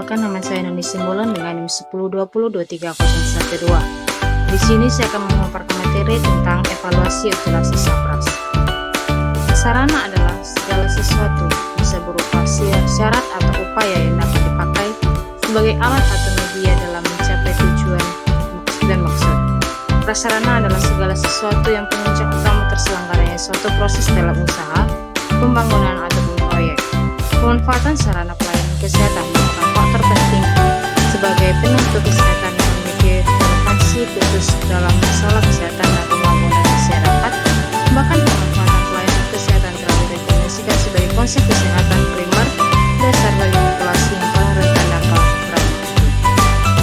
perkenalkan, nama saya Noni Simbolon dengan NIM 1020230112. Di sini saya akan memaparkan materi tentang evaluasi utilasi SAPRAS. Sarana adalah segala sesuatu, bisa berupa syarat atau upaya yang dapat dipakai sebagai alat atau media dalam mencapai tujuan dan maksud. Prasarana adalah segala sesuatu yang penunjang utama terselenggaranya suatu proses dalam usaha, pembangunan ataupun proyek. Pemanfaatan sarana pelayanan kesehatan merupakan faktor penting sebagai penentu kesehatan yang memiliki relevansi khusus dalam masalah kesehatan dan pembangunan masyarakat. Bahkan pemanfaatan pelayanan kesehatan telah didefinisikan sebagai konsep kesehatan primer, dasar bagi populasi yang paling rentan dampak berat.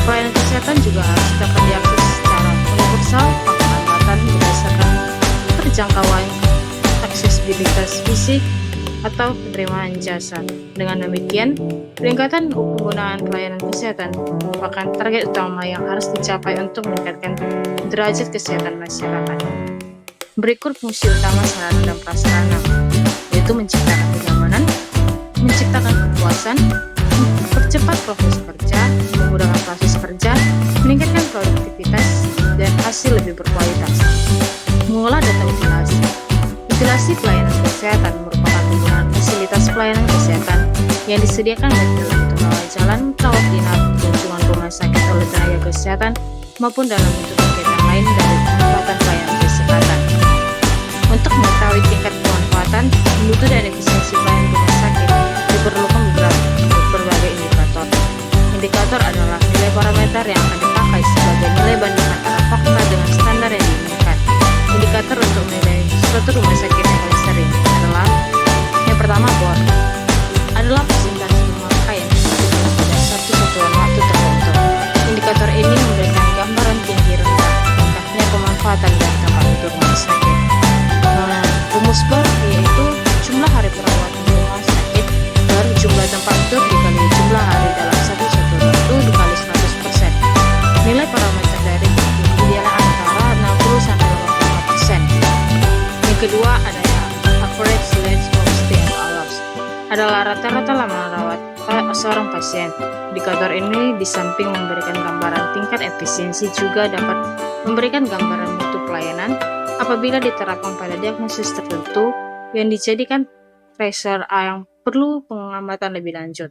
Pelayanan kesehatan juga harus dapat diakses secara universal, tanpa hambatan berdasarkan terjangkauan, aksesibilitas fisik, atau penerimaan jasa. Dengan demikian, peningkatan penggunaan pelayanan kesehatan merupakan target utama yang harus dicapai untuk meningkatkan derajat kesehatan masyarakat. Berikut fungsi utama sarana dan prasarana, yaitu menciptakan kenyamanan, menciptakan kepuasan, mempercepat proses kerja, memudahkan proses kerja, meningkatkan produktivitas, dan hasil lebih berkualitas. Mengolah data utilasi. Utilasi pelayanan kesehatan merupakan penggunaan fasilitas pelayanan kesehatan yang disediakan baik dalam bentuk rawat jalan, rawat inap, lingkungan rumah sakit oleh tenaga kesehatan, maupun dalam bentuk kegiatan lain dari pemanfaatan pelayanan kesehatan. Untuk mengetahui tingkat pemanfaatan, mutu dan efisiensi pelayanan rumah sakit, diperlukan berbagai indikator. Indikator adalah nilai parameter yang akan dipakai sebagai nilai banding antara fakta dengan standar yang diinginkan. Indikator untuk menilai suatu rumah sakit yang paling sering adalah yang pertama, BOR adalah persentase pemakaian pada satu satuan waktu tertentu. Indikator ini memberikan gambaran tinggi rendah tingkatnya pemanfaatan dan tempat tidur rumah sakit. Rumus BOR yaitu jumlah hari perawatan rumah sakit per jumlah tempat tidur dikali jumlah hari dalam satu satuan waktu dikali 100%. Nilai parameter dari idealnya antara 60-85%. Yang kedua adalah average length of stay at hours, adalah rata-rata lama rawat seorang pasien. Indikator ini di samping memberikan gambaran tingkat efisiensi juga dapat memberikan gambaran mutu pelayanan apabila diterapkan pada diagnosis tertentu yang dijadikan tracer yang perlu pengamatan lebih lanjut.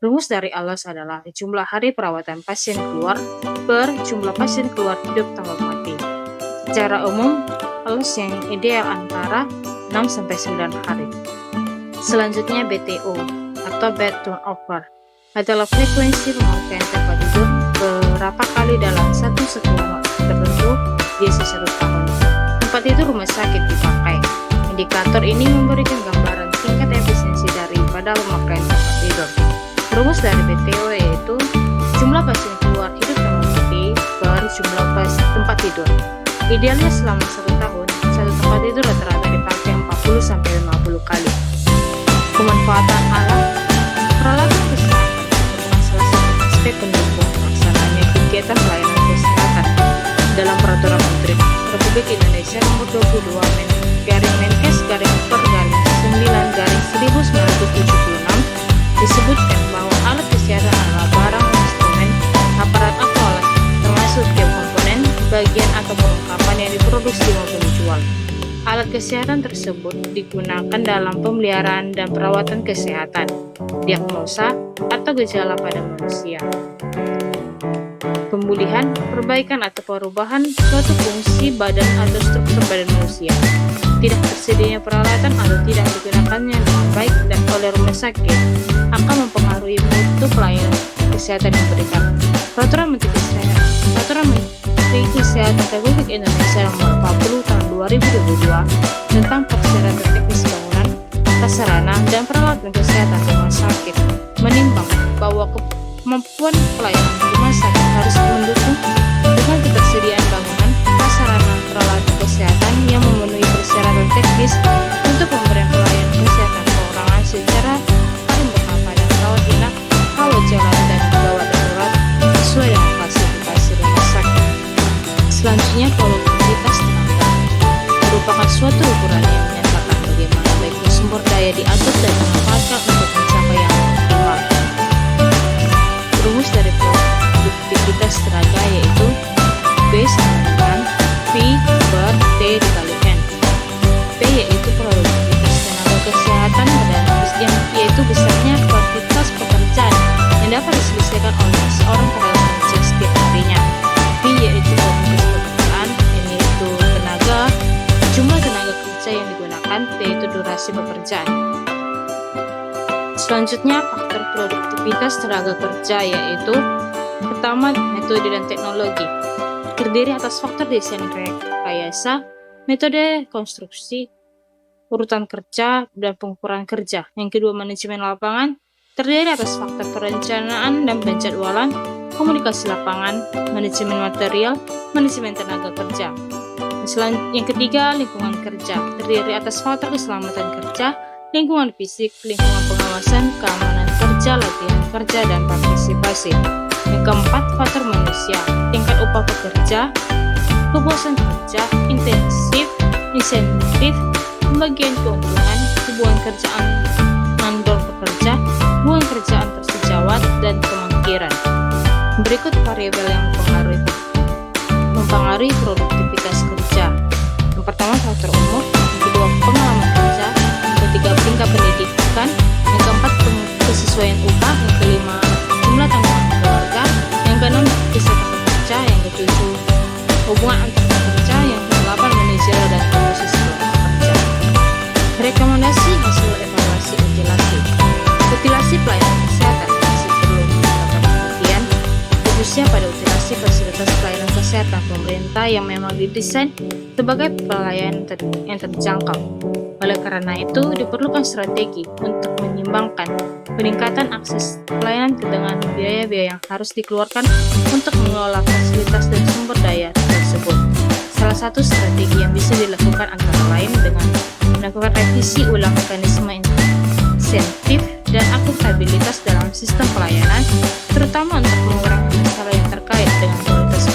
Rumus dari ALOS adalah jumlah hari perawatan pasien keluar per jumlah pasien keluar hidup tambah mati. Secara umum, ALOS yang ideal antara 6-9 hari. Selanjutnya BTO atau bed turnover adalah frekuensi pemakaian tempat tidur beberapa kali dalam satu satuan waktu tertentu biasa 1 tahun. Tempat tidur rumah sakit dipakai. Indikator ini memberikan gambaran tingkat efisiensi daripada pemakaian tempat tidur. Rumus dari BTO yaitu jumlah pasien keluar hidup tambah mati per jumlah tempat tidur. Idealnya selama 1 tahun, satu tempat tidur rata-rata dipakai 40-50 kali. Pemanfaatan alat peralatan kesehatan merupakan salah satu aspek pendukung pelaksananya kegiatan pelayanan kesehatan dalam Peraturan Menteri Republik Indonesia Nomor 22 Garing-9/1976 disebutkan bahwa alat kesehatan adalah barang, instrumen, aparat atau alat termasuk setiap komponen, bagian atau perlengkapan yang diproduksi maupun dijual. Alat kesehatan tersebut digunakan dalam pemeliharaan dan perawatan kesehatan, diagnosa, atau gejala pada manusia, pemulihan, perbaikan atau perubahan suatu fungsi badan atau struktur badan manusia. Tidak tersedianya peralatan atau tidak digunakannya dengan baik dan oleh rumah sakit akan mempengaruhi mutu pelayanan kesehatan yang diberikan. Peraturan Menteri Kesehatan Republik Indonesia Nomor 40 Tahun 2022 tentang persyaratan teknis bangunan, prasarana, dan peralatan kesehatan rumah sakit menimbang bahwa kemampuan pelayanan rumah sakit harus mendukung dengan ketersediaan bangunan, prasarana, peralatan kesehatan yang memenuhi persyaratan teknis untuk pemberian pelayanan kesehatan perorangan secara paling berkala dan rawat inap, rawat jalan, dan gawat darurat sesuai dengan klasifikasi rumah sakit. Selanjutnya, produktivitas tenaga merupakan suatu ukuran yang menyatakan bagaimana baiknya sumber daya diatur dan dimanfaatkan untuk mencapai yang optimal. lokasi pekerjaan. Selanjutnya, faktor produktivitas tenaga kerja yaitu pertama, metode dan teknologi. Terdiri atas faktor desain rekayasa, metode konstruksi, urutan kerja, dan pengukuran kerja. Yang kedua, manajemen lapangan. Terdiri atas faktor perencanaan dan penjadwalan, komunikasi lapangan, manajemen material, manajemen tenaga kerja. Yang ketiga, lingkungan kerja. Terdiri atas faktor keselamatan kerja, lingkungan fisik, lingkungan pengawasan, keamanan kerja, latihan kerja, dan partisipasi. Yang keempat, faktor manusia. Tingkat upah pekerja, kepuasan kerja, insentif, pembagian keuntungan, hubungan kerjaan mandor pekerja, hubungan kerjaan tersejawat, dan kemungkinan. Berikut variabel yang mempengaruhi produktivitas kerja. Yang pertama, faktor umur. Yang kedua, pengalaman kerja. Yang ketiga, tingkat pendidikan. Yang keempat, kesesuaian upah. Yang kelima, jumlah tanggungan keluarga. Yang keenam, kesehatan pekerja. Yang ketujuh, hubungan antar pekerja. Yang kedelapan, manajerial dan komposisi pekerja. Rekomendasi hasil evaluasi utilasi. Utilasi pelayanan kesehatan masih perlu mendapat perhatian, khususnya pada utilasi fasilitas pelayanan kesehatan pemerintah yang memang didesain sebagai pelayanan yang terjangkau. Oleh karena itu, diperlukan strategi untuk menyimbangkan peningkatan akses pelayanan dengan biaya-biaya yang harus dikeluarkan untuk mengelola fasilitas dan sumber daya tersebut. Salah satu strategi yang bisa dilakukan antara lain dengan melakukan revisi ulang mekanisme insentif dan akuntabilitas dalam sistem pelayanan, terutama untuk mengurangi masalah yang terkait dengan kualitas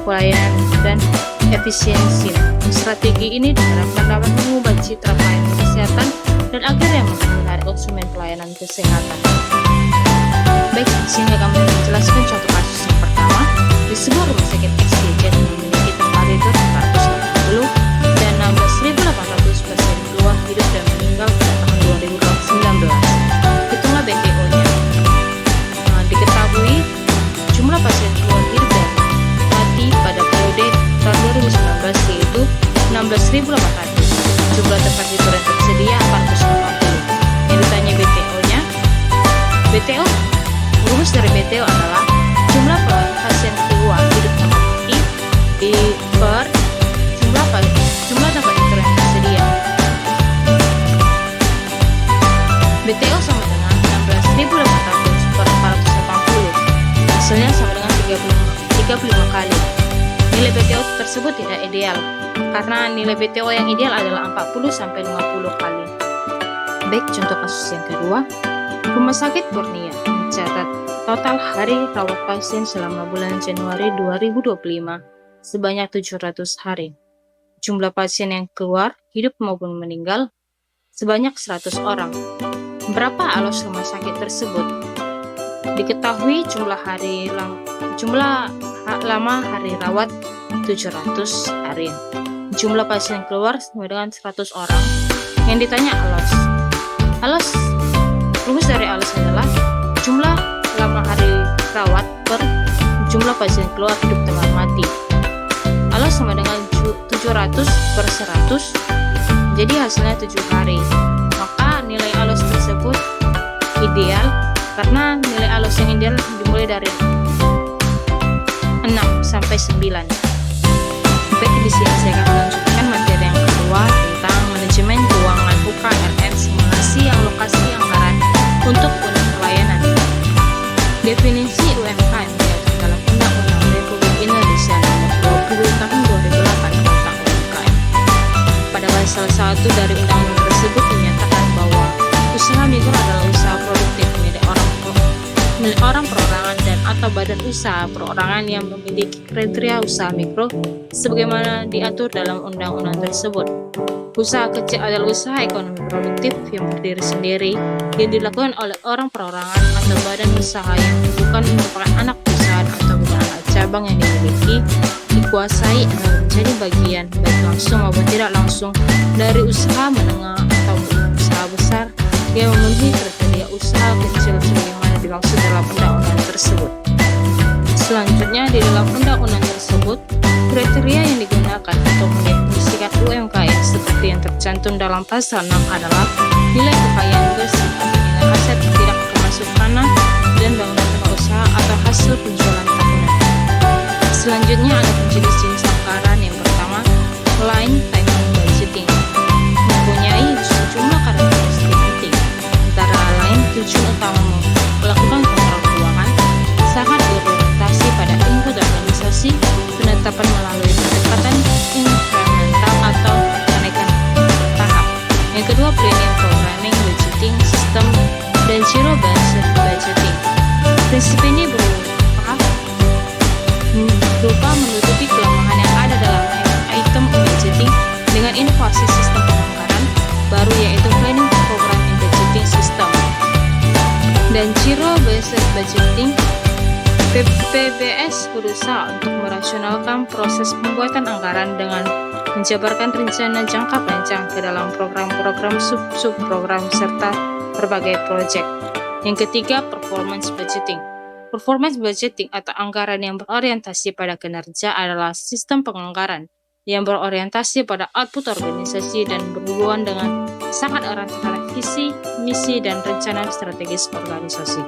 pelayanan dan efisiensi. Strategi ini diharapkan dapat mengubah citra pelayanan kesehatan dan akhirnya menarik konsumen pelayanan kesehatan. Baik, di sini kami menjelaskan contoh kasus yang pertama. Di sebuah rumah sakit XYZ yang memiliki tempat tidur 480 dan 16.800 pasien keluar hidup dan meninggal pada tahun 2019. Hitunglah BTO-nya. Diketahui jumlah pasien keluar hidup dan mati pada periode tahun 2019 yaitu 16.800. Jumlah tempat tidur yang tersedia 480. Yang ditanya BTO-nya, BTO, rumus dari BTO adalah jumlah pasien keluar hidup yang mati per jumlah tempat tidur yang tersedia. BTO sama dengan 16.800 per 480. Hasilnya sama dengan 35 kali. Nilai BTO tersebut tidak ideal, karena nilai BTO yang ideal adalah 40-50 kali. Baik, contoh kasus yang kedua. Rumah sakit Kurnia mencatat total hari rawat pasien selama bulan Januari 2025 sebanyak 700 hari. Jumlah pasien yang keluar hidup maupun meninggal sebanyak 100 orang. Berapa alos rumah sakit tersebut? Diketahui jumlah lama hari rawat 700 hari. Jumlah pasien keluar sama dengan 100 orang. Yang ditanya alos. Rumus dari alos adalah jumlah lama hari rawat per jumlah pasien keluar hidup telah mati. Alos sama dengan 700 per 100. Jadi hasilnya 7 hari. Maka nilai alos tersebut ideal karena nilai alos yang ideal dimulai dari 6 sampai 9. Baik, di sini saya akan melanjutkan materi yang kedua tentang manajemen keuangan UKMM simulasi alokasi anggaran untuk unit pelayanan. Definisi UMKM diatur dalam Undang-Undang Republik Indonesia Nomor 20 Tahun 2008 tentang UMKM. Pada pasal 1 dari undang-undang tersebut dinyatakan bahwa usaha mikro adalah usaha produktif milik orang perorangan dan atau badan usaha perorangan yang memiliki kriteria usaha mikro sebagaimana diatur dalam undang-undang tersebut. Usaha kecil adalah usaha ekonomi produktif yang berdiri sendiri yang dilakukan oleh orang perorangan atau badan usaha yang bukan merupakan anak perusahaan atau bukan anak cabang yang dimiliki, dikuasai atau menjadi bagian baik langsung maupun tidak langsung dari usaha menengah atau usaha besar yang memenuhi kriteria usaha kecil sebagaimana dimaksud dalam undang-undang tersebut. Selanjutnya, di dalam undang-undang tersebut, kriteria yang digunakan untuk mendefinisikan UMKM seperti yang tercantum tercantum dalam pasal 6 adalah nilai kekayaan bersih, nilai aset tidak termasuk tanah dan bangunan tempat usaha atau hasil penjualan tahunan. Selanjutnya ada jenis-jenis anggaran. Yang pertama, line item budgeting, mempunyai sejumlah karakteristik penting. Antara lain, tujuan utama melakukan kontrol keuangan, sangat berorientasi pada input organisasi, penetapan melalui pendekatan incremental atau kenaikan bertahap. Yang kedua, planning, programming, budgeting, sistem, dan zero-based budgeting. Prinsip ini berupa menutupi kelemahan yang ada dalam item budgeting dengan inovasi sistem penganggaran baru, yaitu planning, programming, budgeting system. Dan zero-based budgeting, PBS berusaha untuk merasionalkan proses pembuatan anggaran dengan menjabarkan rencana jangka panjang ke dalam program-program sub-program serta berbagai proyek. Yang ketiga, performance budgeting. Performance budgeting atau anggaran yang berorientasi pada kinerja adalah sistem penganggaran yang berorientasi pada output organisasi dan berhubungan dengan sangat erat terhadap visi, misi, dan rencana strategis organisasi.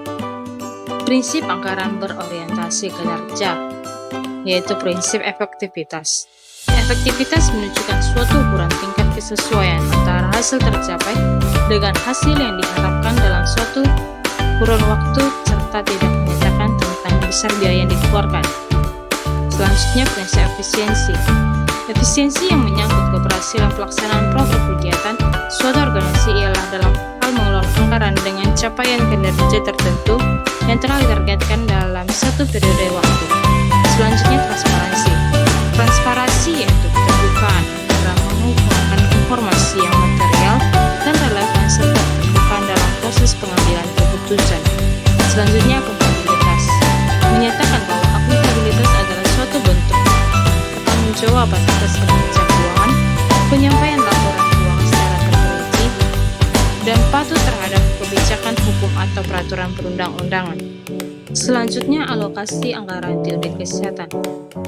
Prinsip anggaran berorientasi kinerja, yaitu prinsip efektivitas. Efektivitas menunjukkan suatu ukuran tingkat kesesuaian antara hasil tercapai dengan hasil yang diharapkan dalam suatu kurun waktu serta tidak menyatakan tentang besar biaya yang dikeluarkan. Selanjutnya, prinsip efisiensi. Efisiensi yang menyangkut keberhasilan pelaksanaan program kegiatan suatu organisasi ialah dalam hal mengelola anggaran dengan capaian kinerja tertentu yang telah ditargetkan dalam satu periode waktu. Selanjutnya, transparansi. Transparansi yaitu keterbukaan dalam mengungkapkan informasi yang material dan relevan serta keterbukaan dalam proses pengambilan keputusan. Selanjutnya, akuntabilitas. Menyatakan bahwa akuntabilitas adalah suatu bentuk pertanggungjawaban atas kinerja keuangan, penyampaian laporan keuangan secara terperinci, dan patuh terhadap kebijakan hukum atau peraturan perundang-undangan. Selanjutnya, alokasi anggaran di unit kesehatan.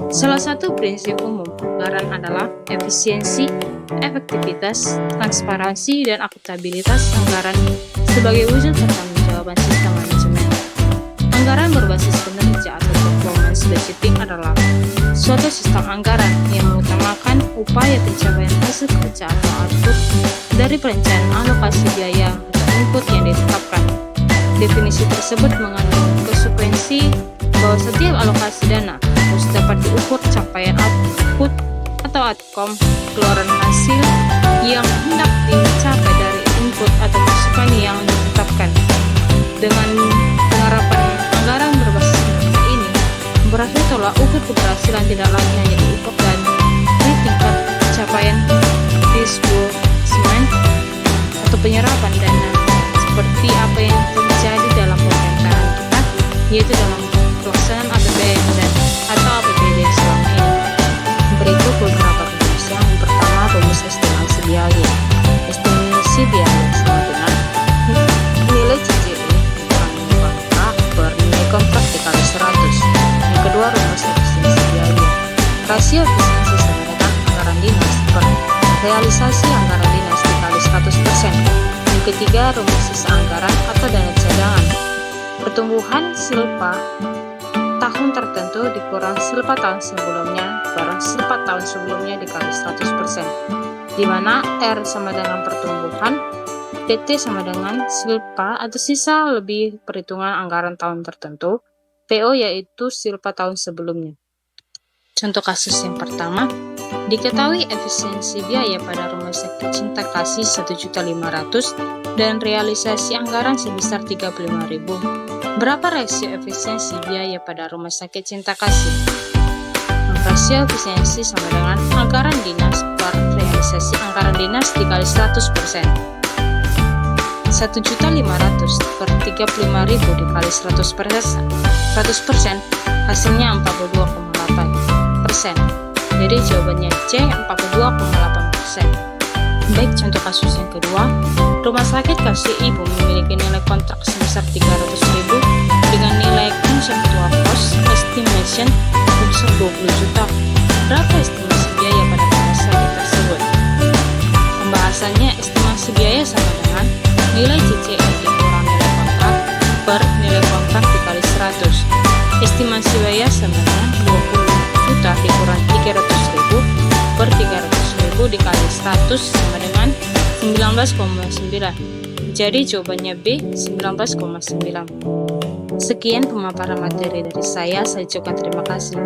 Salah satu prinsip umum anggaran adalah efisiensi, efektivitas, transparansi, dan akuntabilitas anggaran sebagai wujud pertanggungjawaban sistem manajemen. Anggaran berbasis kinerja atau performance budgeting adalah suatu sistem anggaran yang mengutamakan upaya pencapaian hasil kerja atau output dari perencanaan alokasi biaya atau input yang ditetapkan. Definisi tersebut mengandung konsekuensi bahwa setiap alokasi dana harus dapat diukur capaian output atau outcome, keluaran hasil yang hendak dicapai dari input atau masukan yang ditetapkan. Dengan penerapan anggaran berbasis kinerja ini, berarti tolak ukur keberhasilan tidak lagi hanya diukur dari tingkat capaian disbursement atau penyerapan dana seperti apa yang terjadi dalam pemerintahan kita, yaitu dalam pelaksanaan APBN dan atau APBD selama ini. Berikut beberapa rumus. Yang pertama, rumus estimasi biaya. Estimasi biaya sama dengan nilai CJE dikurangi kontrak per nilai kontrak dikali 100. Yang kedua, rumus efisiensi biaya. Rasio efisiensi sama dengan anggaran dinas per realisasi anggaran dinas dikali 100%. Yang ketiga, rumus sisa anggaran atau dana cadangan. Pertumbuhan silpa tahun tertentu dikurang silpa tahun sebelumnya per silpa tahun sebelumnya dikali 100%, di mana R sama dengan pertumbuhan, PT sama dengan silpa atau sisa lebih perhitungan anggaran tahun tertentu, PO yaitu silpa tahun sebelumnya. Contoh kasus yang pertama, diketahui efisiensi biaya pada rumah sakit Cinta Kasih 1.500.000 dan realisasi anggaran sebesar 35.000. Berapa rasio efisiensi biaya pada rumah sakit Cinta Kasih? Rasio efisiensi sama dengan anggaran dinas per realisasi anggaran dinas dikali 100%. 1.500.000 per 35.000 dikali 100%, hasilnya 42,8%. Jadi jawabannya C, 42,8%. Baik, contoh kasus yang kedua. Rumah sakit Kasih Ibu memiliki nilai kontrak sebesar 300.000 dengan nilai conceptual cost estimation sebesar 20 juta. Berapa estimasi biaya pada rumah sakit tersebut? Pembahasan Biasanya estimasi biaya sama dengan nilai CCL dikurang nilai kontrak per nilai kontrak dikali 100. Estimasi biaya sama dengan 20 juta dikurang 300.000 per 300.000 dikali 100 sama dengan 19,9. Jadi jawabannya B, 19,9. Sekian pemaparan materi dari saya. Saya ucapkan terima kasih.